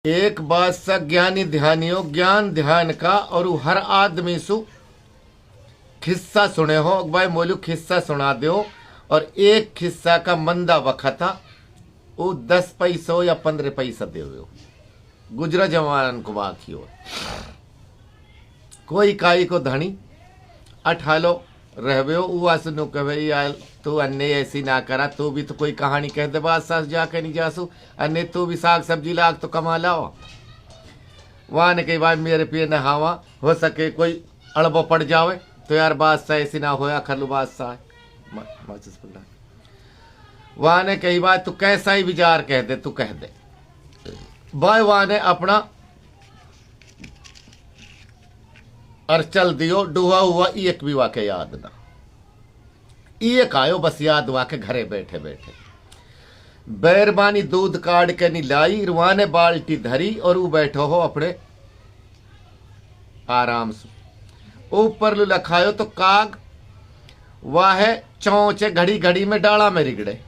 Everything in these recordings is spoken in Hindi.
एक बात सा ज्ञानी ध्यानियो ज्ञान ध्यान का और हर आदमी सु खिस्सा सुने हो भाई मोलू खिस्सा सुना दो। और एक खिस्सा का मंदा वखता वो 10 पैसों या 15 पैसा दे गुजरा जवान को बाकी हो। कोई काई को धनी अठालो रहवे उनु कहे यार तू अन्य ऐसी ना करा, तू भी तो कोई कहानी कह दे बात सास जाके नहीं जासू अन्य तू भी साग सब्जी लाग तो कमा लाओ। वहां ने कही भाई मेरे पिए नहावा हो सके कोई अड़बो पड़ जावे तो यार बादशाह ऐसी ना होया खलू बादशाह वहां ने कही बात तू कैसा ही विचार कह दे तू कह दे भाई। वहां ने अपना और चल दियो डुहा हुआ एक भी वाके याद ना एक आयो बस याद वाके घरे बैठे बैठे बैरबानी दूध काट के नहीं लाई रुआने बाल्टी धरी और वो बैठो हो अपने आराम से ऊपर लखायो तो काग वाह चौचे घड़ी घड़ी में डाला में रिगड़े।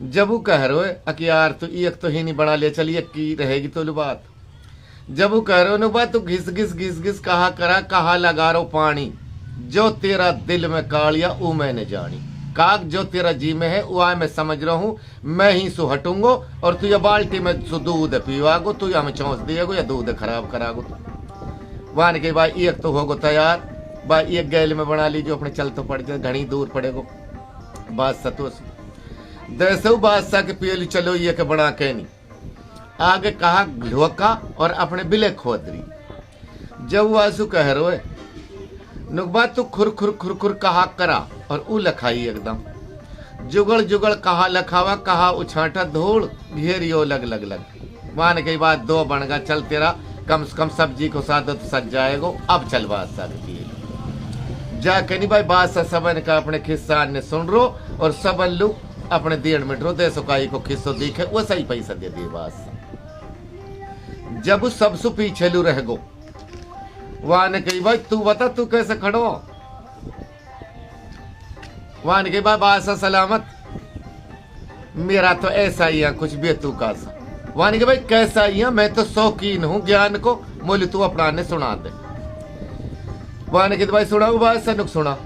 जब वो कह रहे हो यार तू एक तो ही नहीं बना ले चलिए की रहेगी तो बात। जब वो कह रहे हो बात तू घिस घिस कहा करा कहा लगा रो पानी जो तेरा दिल में कालिया वो मैंने जानी। काग जो तेरा जी में है वो मैं समझ रहा हूँ मैं ही सु हटूंगो और तू ये बाल्टी में सु दूध पीवागो तू या में चौंस दिएगो या दूध खराब करागो। वहां के भाई एक तो होगो तैयार भाई एक गैल में बना लीजिए अपने चल तो पड़ जाए घनी दूर पड़ेगो बादशाह तो दैसे बादशाह के पियली चलो ये के बना के नहीं आगे कहा ढोका और अपने बिले खोदरी। जब वासु कह रहे नुकबा तू खुर खुर खुर खुर कहा करा और ऊ लखाई एकदम जुगल जुगल कहा लखावा कहा उछाटा धूल घेरियो लग लग लग। मान कई बात दो बन गा चल तेरा कम से कम सब्जी को साथ तो सज जाएगो। अब चल बादशाह जाके नहीं भाई बादशाह सबन का अपने खिस्सा ने सुन रो और सबन लोग अपने 1.5 मिनट रो 200 काई को खिस्सो दिखे वो सही पैसा दे दिए बादशाह। जब सबसे पीछे लू रह गो वहां ने कही भाई तू बता तू कैसे खड़ो। वहां ने कही भाई बादशाह सलामत मेरा तो ऐसा ही है कुछ भी तू का सा। वहां ने कही भाई कैसा ही है मैं तो शौकीन हूं ज्ञान को मोली तू अपना ने सुना दे। वहां ने कही भाई सुनाओ बादशाह नुक सुना।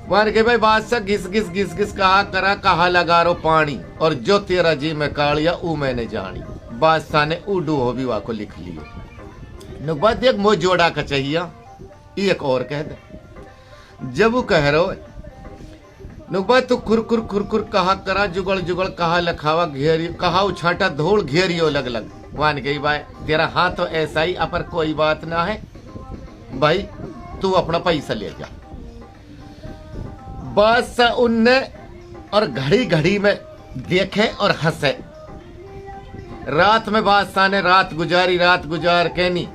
वहां ने कही भाई बादशाह घिस घिस कहा करा कहा लगा रो पानी और जो तेरा जी में कालिया ऊ मैंने जानी। बादशाह ने उडू हो भी वाको लिख लियो नुकबा देख मो जोड़ा का चाहिए एक और कह दे। जब वो कह रहे नुकबा तू खुर खुर खुर खुर कहा करा जुगल जुगल कहा लखावा घेरी कहा उछाटा धूल घेरियो लग लग। मान गई भाई तेरा हाथ तो ऐसा ही अपर कोई बात ना है भाई तू अपना पैसा ले जा। बादशाह उनने और घड़ी घड़ी में देखे और हंसे। रात में बादशाह ने रात गुजार के नहीं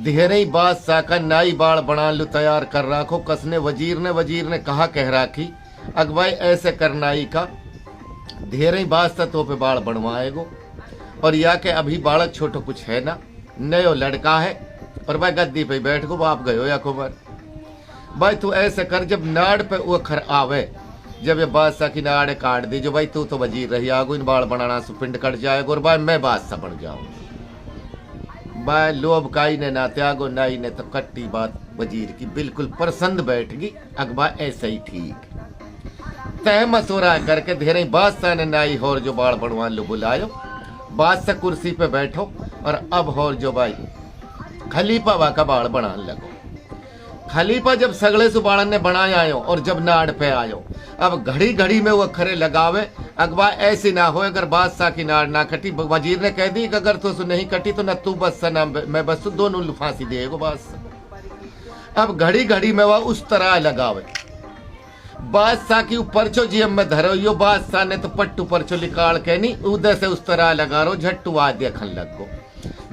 धेरे बादशाह का नाई बाल बना लो तैयार कर रखो कसने वजीर ने कहा कह राखी अगवाई ऐसे करनाई का धेरे बादशाह तो पे बाल बनवाएगो और या के अभी बालक छोटो कुछ है ना नयो लड़का है और भाई गद्दी पे बैठ गो बाप गयो या कुबर भाई तू ऐसे कर जब नाड़ पे वो खर आवे जब ये बादशाह की नाड़ काट दी जो भाई तू तो वजीर रही आगो इन बाल बनाना सु पिंड कट जाएगा और भाई मैं बादशाह बन जाऊं। भाई लोभ काई ने ना त्यागो नाई ने तो कट्टी बात वजीर की बिल्कुल पसंद बैठ गई अगबा ऐसे ही ठीक तय मसोरा करके धेरे बादशाह ने नाई होर जो बाल बनवा लो बुलायो। बादशाह कुर्सी पे बैठो और अब होर जो भाई खलीफा वा का बाल बनाने लगो। खलीफा जब सगले से बाड़न ने बनाया आयो और जब नाड़ पे आयो अब घड़ी घड़ी में वो खरे लगावे अगवा ऐसी ना हो अगर बादशाह की नाड़ ना कटी वजीर ने कह दी कि अगर तो नहीं कटी तो न तू बस ना मैं बस दोनों फांसी देगो बादशाह। अब घड़ी घड़ी में वह उस तरह लगावे बादशाह की पर्चो जीएम में धरो यो बादशाह ने तो पट्टू पर्चो निकाल के नहीं उधर से उस तरह लगा रो झट्टू आ देखन लग गो।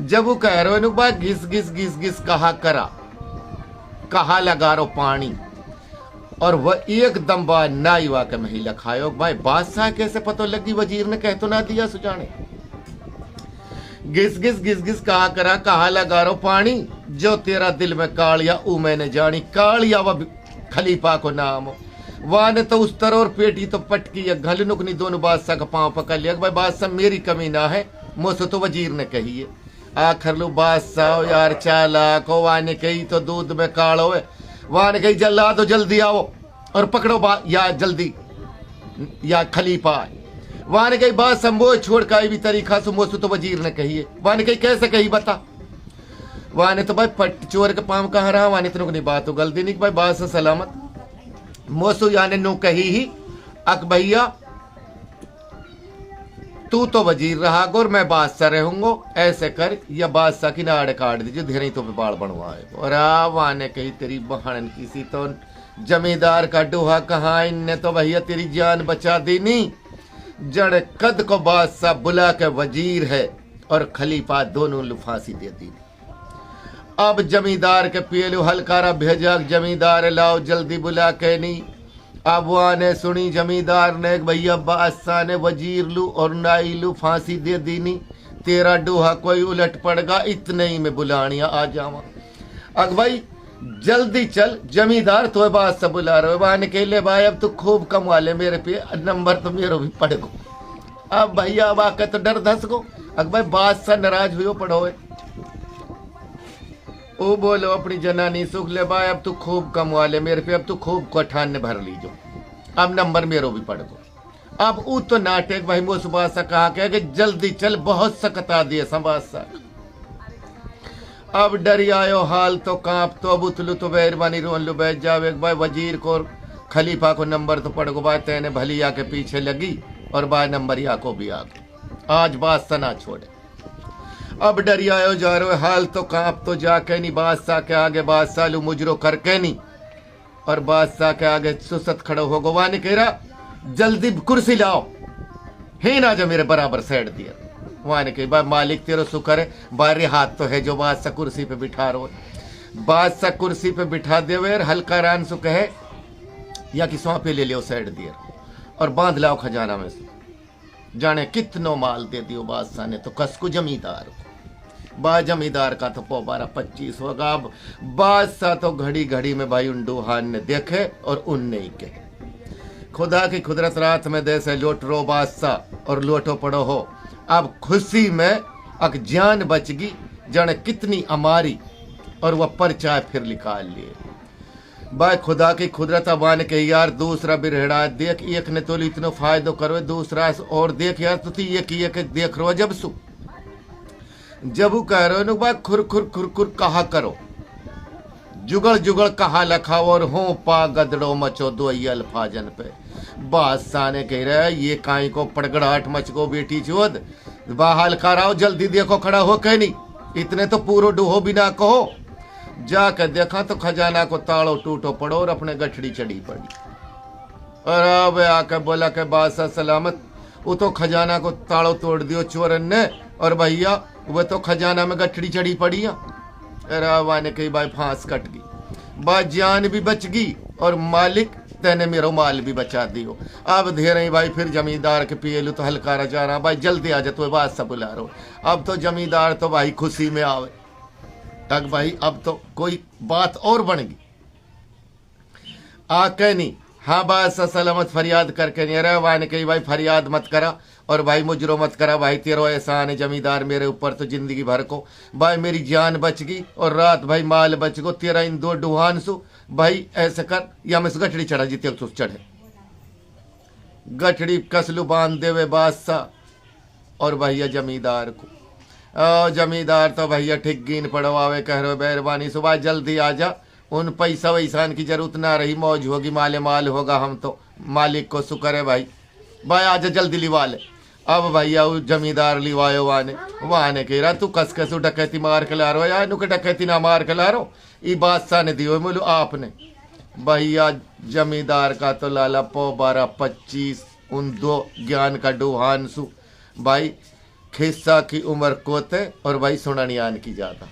जब वो कह रहे हो घिस घिस कहा करा कहा लगा रो पानी और वह एकदम बा नाई वाके में ही लखायो। भाई बादशाह कैसे पता लगी वजीर ने कह तो ना दिया सुजाने। घिस घिस कहा करा कहा लगा रो पानी जो तेरा दिल में कालिया ऊ मैंने जानी। कालिया वह खलीफा को नाम वह ने तो उस तरह और पेटी तो पटकी या घलनुक नहीं दोनों बादशाह का पांव पकड़ लिया। भाई बादशाह मेरी कमी ना है मुझसे तो वजीर ने कही है। आखिर लो बादशाह यार चालाक हो, वाने कही तो दूध में काढ़ो है, वाने कही जल्ला तो जल्दी आओ और पकड़ो या जल्दी या खलीफा है। वाने कही बात संबोध छोड़ का भी तरीका से मुझसे तो वजीर ने कही है। वाने कही कैसे कही बता। वाने तो भाई पट चोर के पाम कहाँ रहा, वाने तो नहीं बात हो गलती नहीं भाई बात से सलामत। मोसू याने नो कही ही अक भैया तू तो वजीर रहा गोर मैं बादशाह रहूंगो, ऐसे कर या बादशाह की नाड़ काट दीजिए, धीरे तो बाल बनवाए। और वाने कही तेरी बहन किसी तो जमींदार का डोहा कहाँ, इनने तो भैया तेरी जान बचा दी नहीं। जड़ कद को बादशाह बुला के वजीर है और खलीफा दोनों फांसी दे दी। अब जमींदार के पियलू हलकारा भेजा, जमींदार लाओ जल्दी बुला के नहीं। अब वहां ने सुनी जमींदार ने भैया बादशाह ने वजीर लू और नाई लू फांसी दे दी नहीं, तेरा डोहा कोई उलट पड़गा, इतने ही में बुलानिया आ जावा। अग भाई जल्दी चल, जमींदार तो बादशाह बुला रहे हो। के ले भाई अब तो खूब कमा ले मेरे पे, नंबर तो मेरे भी पड़ गो। अब भैया अब आके तो डर धस गो। अग भाई बादशाह नाराज हुई पढ़ो ओ बोलो अपनी जनानी सुख ले भाई, अब तू खूब कमवा ले मेरे पे, अब तू खूब कोठान ने भर लीजो, अब नंबर मेरो भी पड़ गो। अब ऊ तो नाटक भाई मुझ बादशाह कहा कि जल्दी चल, बहुत सकता दिए बादशाह। अब डरी आयो हाल तो कांप तो, अब उतलू तो मेहरबानी रोन लो बैठ जावे भाई, वजीर को खलीफा को नंबर तो पड़ गो भाई, तेने भली आके पीछे लगी और भाई नंबर या को भी आ गो, आज बादशाह ना छोड़े। अब डरी आयो जा रहे हाल तो कांप तो जाके नहीं बादशाह के आगे, बादशाह लू मुजरो करके नहीं और बादशाह के आगे सुसत खड़ो हो गो। ने कह रहा जल्दी कुर्सी लाओ, ही ना जो मेरे बराबर सेट दिया। वहां ने कही भाई मालिक तेरो शुक्र है, बारे हाथ तो है जो बादशाह कुर्सी पे बिठा रो। बादशाह कुर्सी पे बिठा दे वे हल्का रान सु कहे या कि सौंपे ले लियो सेट दिया और बांध लाओ खजाना में से। जाने कितनो माल दे दियो बादशाह ने तो कसको जमींदार को। बा जमींदार का तो 12-25 होगा। अब बादशाह तो घड़ी घड़ी में भाई उन डोहान ने देखे और उनने ही के खुदा की कुदरत रात में जैसे लौट रो बादशाह और लोटो पड़ो हो। अब खुशी में अक जान बच गई, जाने कितनी अमारी और वह परचा फिर निकाल लिए। भाई खुदा की कुदरत अबान के यार दूसरा बिरहड़ा देख, एक ने तो इतना फायदो करो, दूसरा और देख यार तू एक देख रो जब सु जब कह रहे हो भाई खुर खुर खुर खुर कहा करो, जुगल जुगल कहा लखाओ और हो पा गदड़ो मचो दो अल्फाजन पे। बादशाह ने कह रहा है ये काई को पड़गड़ाहट मच गो बेटी चोद, बाहल कराओ जल्दी देखो खड़ा हो कह नहीं, इतने तो पूरो डूहो भी ना कहो। जाकर देखा तो खजाना को ताड़ो टूटो पड़ो और अपने गठड़ी चढ़ी पड़ी। और अब आकर बोला कि बादशाह सलामत, वो तो खजाना को ताड़ो तोड़ दियो चोरन ने और भैया वह तो खजाना में गठड़ी चढ़ी पड़ी है। रावा ने कही भाई फांस कट गई, बात जान भी बच गई और मालिक तेने मेरो माल भी बचा दियो। अब धीरे भाई फिर जमींदार के पिए तो हल्का जा रहा भाई जल्दी आ जा, तो बादशाह बुला रहा। अब तो जमींदार तो भाई खुशी में आवे तक भाई अब तो कोई बात और बन गई। आके नहीं हाँ बादशाह सलामत फरियाद करके नहीं रहा। वाह ने कही भाई फरियाद मत करा और भाई मुजरो मत करा, भाई तेरो एहसान है जमींदार मेरे ऊपर तो जिंदगी भर को। भाई मेरी जान बच गई और रात भाई माल बच गो, तेरा इन दो डुहान सु भाई ऐसे कर या मैं गठड़ी चढ़ा जीते तो चढ़े। गठड़ी कसलू बांध देवे बादशाह और भैया जमींदार को। जमींदार तो भैया ठीक गिन पड़वावे कह रहे मेहरबानी सुबह जल्दी आ जा, उन पैसा वैसान की जरूरत ना रही, मौज होगी माले माल होगा, हम तो मालिक को शुक्र है भाई, भाई आजा जल्दी लिवा ले। अब भैया जमींदार लिवायो वाने कह रहा तू कस कसू डकैती मार के ला रो यार, नुके डकैती ना मार के ला रो, ये बादशाह ने दियो बोलो आपने। भैया जमींदार का तो लाला पो 12-25 उन दो ज्ञान का डुहान सु भाई खिस्सा की उम्र कोते और भाई सुननियान की ज्यादा।